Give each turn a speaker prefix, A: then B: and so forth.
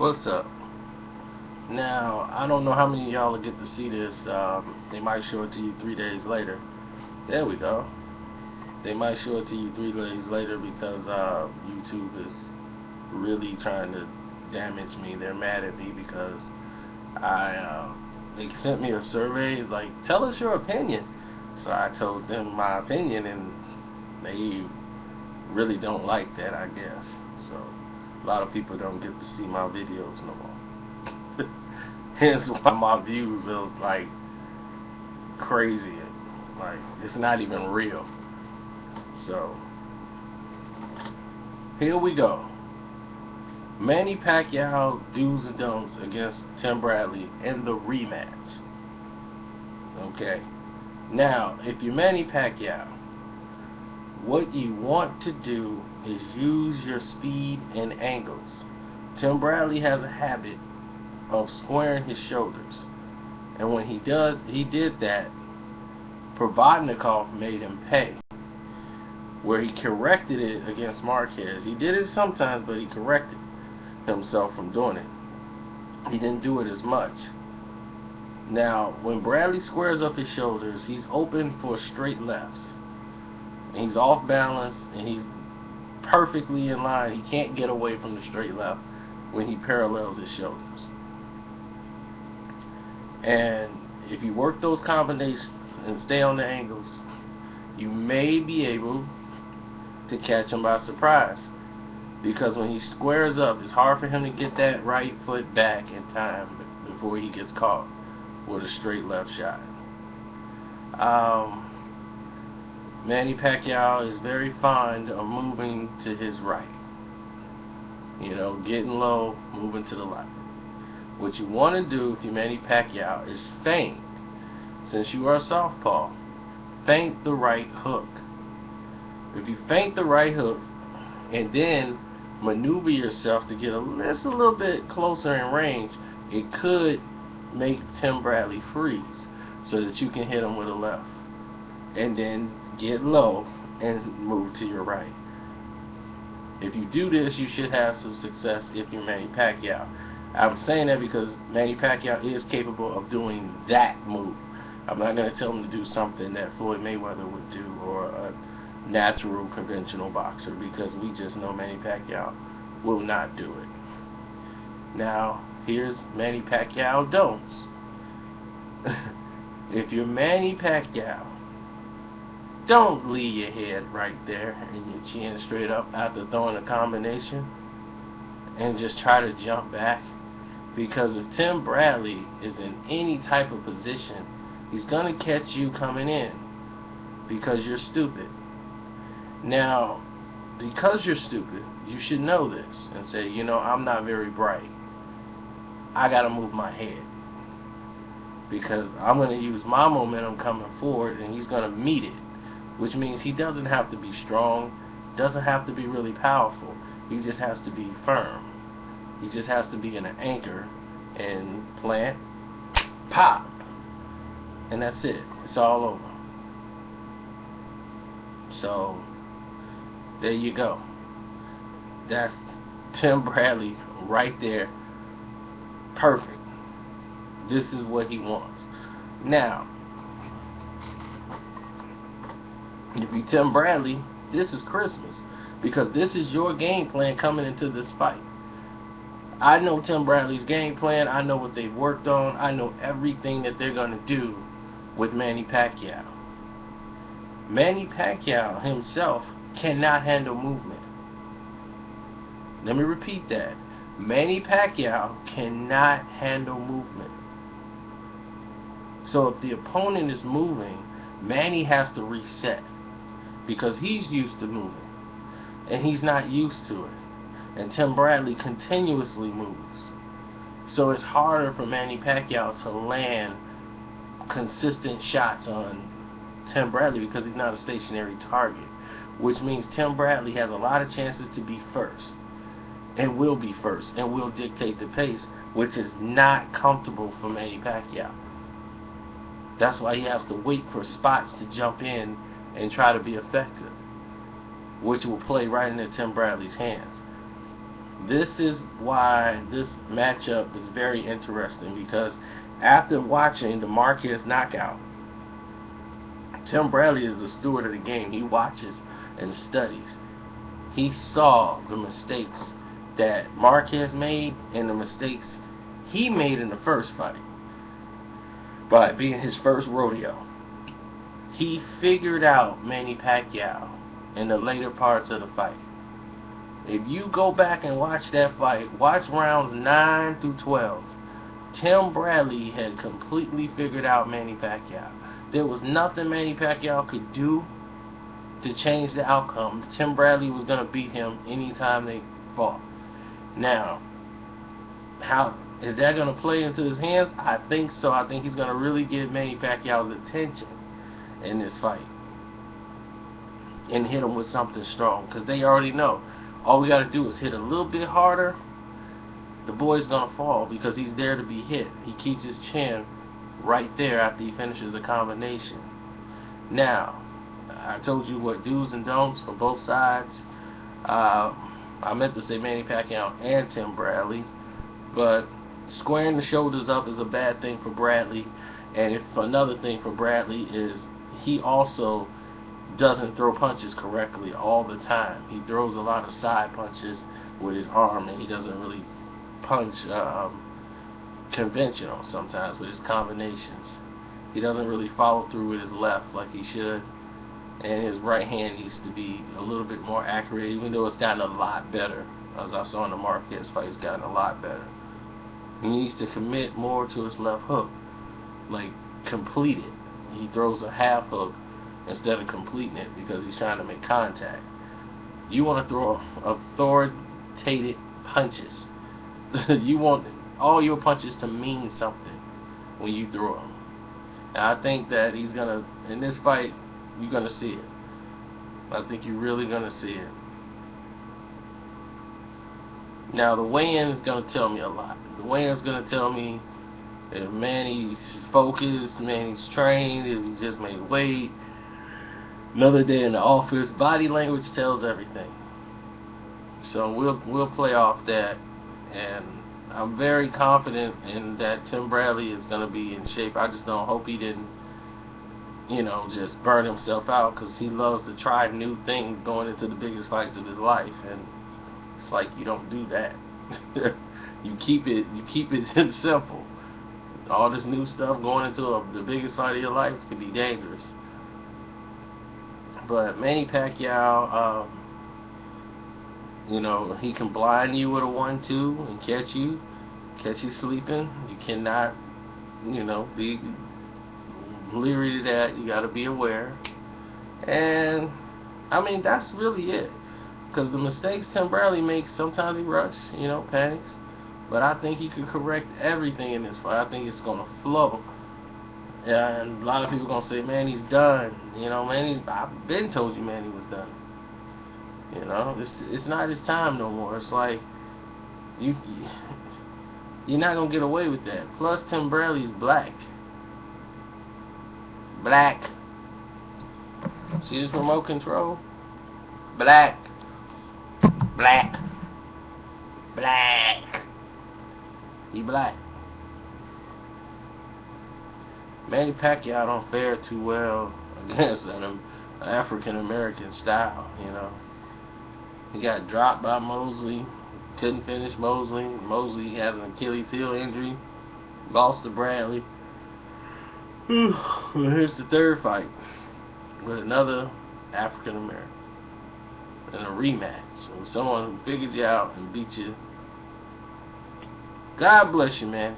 A: What's up? Now, I don't know how many of y'all will get to see this. They might show it to you 3 days later. There we go. They might show it to you 3 days later because YouTube is really trying to damage me. They're mad at me because they sent me a survey like, tell us your opinion. So I told them my opinion, and they really don't like that, I guess. So a lot of people don't get to see my videos no more. Hence why my views are like crazy. Like, it's not even real. So here we go. Manny Pacquiao do's and don'ts against Tim Bradley in the rematch. Okay. Now, if you're Manny Pacquiao, what you want to do is use your speed and angles. Tim Bradley has a habit of squaring his shoulders, and when he did that, Provodnikov made him pay, where he corrected it against Marquez. He did it sometimes, but he corrected himself from doing it. He didn't do it as much. Now, when Bradley squares up his shoulders, he's open for straight lefts, and he's off balance, and he's perfectly in line. He can't get away from the straight left when he parallels his shoulders. And if you work those combinations and stay on the angles, you may be able to catch him by surprise. Because when he squares up, it's hard for him to get that right foot back in time before he gets caught with a straight left shot. Manny Pacquiao is very fond of moving to his right. You know, getting low, moving to the left. What you want to do if you're Manny Pacquiao is feint. Since you are a southpaw, feint the right hook. If you feint the right hook and then maneuver yourself to get just a little bit closer in range, it could make Tim Bradley freeze so that you can hit him with a left. And then get low and move to your right. If you do this, you should have some success if you're Manny Pacquiao. I'm saying that because Manny Pacquiao is capable of doing that move. I'm not going to tell him to do something that Floyd Mayweather would do, or a natural conventional boxer, because we just know Manny Pacquiao will not do it. Now, here's Manny Pacquiao don'ts. If you're Manny Pacquiao, don't leave your head right there and your chin straight up after throwing a combination and just try to jump back. Because if Tim Bradley is in any type of position, he's going to catch you coming in because you're stupid. Now, because you're stupid, you should know this and say, you know, I'm not very bright. I got to move my head because I'm going to use my momentum coming forward and he's going to meet it, which means he doesn't have to be strong, doesn't have to be really powerful. He just has to be firm. He just has to be an anchor and plant, pop, and that's it. It's all over. So there you go. That's Tim Bradley right there. Perfect. This is what he wants. Now, if you Tim Bradley, this is Christmas, because this is your game plan coming into this fight. I know Tim Bradley's game plan. I know what they've worked on. I know everything that they're going to do with Manny Pacquiao. Manny Pacquiao himself cannot handle movement. Let me repeat that. Manny Pacquiao cannot handle movement. So if the opponent is moving, Manny has to reset because he's used to moving and he's not used to it. And Tim Bradley continuously moves. So it's harder for Manny Pacquiao to land consistent shots on Tim Bradley because he's not a stationary target. Which means Tim Bradley has a lot of chances to be first. And will be first. And will dictate the pace. Which is not comfortable for Manny Pacquiao. That's why he has to wait for spots to jump in and try to be effective. Which will play right into Tim Bradley's hands. This is why this matchup is very interesting, because after watching the Marquez knockout, Tim Bradley is the steward of the game. He watches and studies. He saw the mistakes that Marquez made and the mistakes he made in the first fight by being his first rodeo. He figured out Manny Pacquiao in the later parts of the fight. If you go back and watch that fight, watch rounds 9 through 12, Tim Bradley had completely figured out Manny Pacquiao. There was nothing Manny Pacquiao could do to change the outcome. Tim Bradley was going to beat him anytime they fought. Now, how is that going to play into his hands? I think so. I think he's going to really get Manny Pacquiao's attention in this fight and hit him with something strong, because they already know all we got to do is hit a little bit harder. The boy's going to fall because he's there to be hit. He keeps his chin right there after he finishes a combination. Now, I told you what do's and don'ts for both sides. I meant to say Manny Pacquiao and Tim Bradley, but squaring the shoulders up is a bad thing for Bradley. And if another thing for Bradley is he also doesn't throw punches correctly all the time. He throws a lot of side punches with his arm, and he doesn't really punch conventional sometimes with his combinations. He doesn't really follow through with his left like he should, and his right hand needs to be a little bit more accurate, even though it's gotten a lot better. As I saw in the Marquez fight, it's gotten a lot better. He needs to commit more to his left hook, like complete it. He throws a half hook instead of completing it because he's trying to make contact. You want to throw authoritative punches. You want all your punches to mean something when you throw them. And I think that he's going to, in this fight, you're going to see it. I think you're really going to see it. Now, the weigh-in is going to tell me a lot. The weigh-in is going to tell me if Manny's focused, Manny's trained, if he just made weight. Another day in the office. Body language tells everything. So we'll play off that, and I'm very confident in that Tim Bradley is going to be in shape. I just don't hope he didn't, just burn himself out, because he loves to try new things going into the biggest fights of his life, and it's like you don't do that. you keep it simple. All this new stuff going into the biggest fight of your life could be dangerous. But Manny Pacquiao, he can blind you with a 1-2 and catch you sleeping. You cannot, be leery to that. You got to be aware. And I mean, that's really it. Because the mistakes Tim Bradley makes, sometimes he rushes, panics. But I think he could correct everything in this fight. I think it's going to flow. And a lot of people going to say, man, he's done. I've been told you Manny was done. It's not his time no more. It's like, you're not going to get away with that. Plus, Tim Bradley's black. Black. See his remote control? Black. Black. Black. He black. Manny Pacquiao don't fare too well against an African American style, He got dropped by Mosley, couldn't finish Mosley. Mosley had an Achilles heel injury, lost to Bradley. Well, here's the third fight with another African American in a rematch with someone who figured you out and beat you. God bless you, man.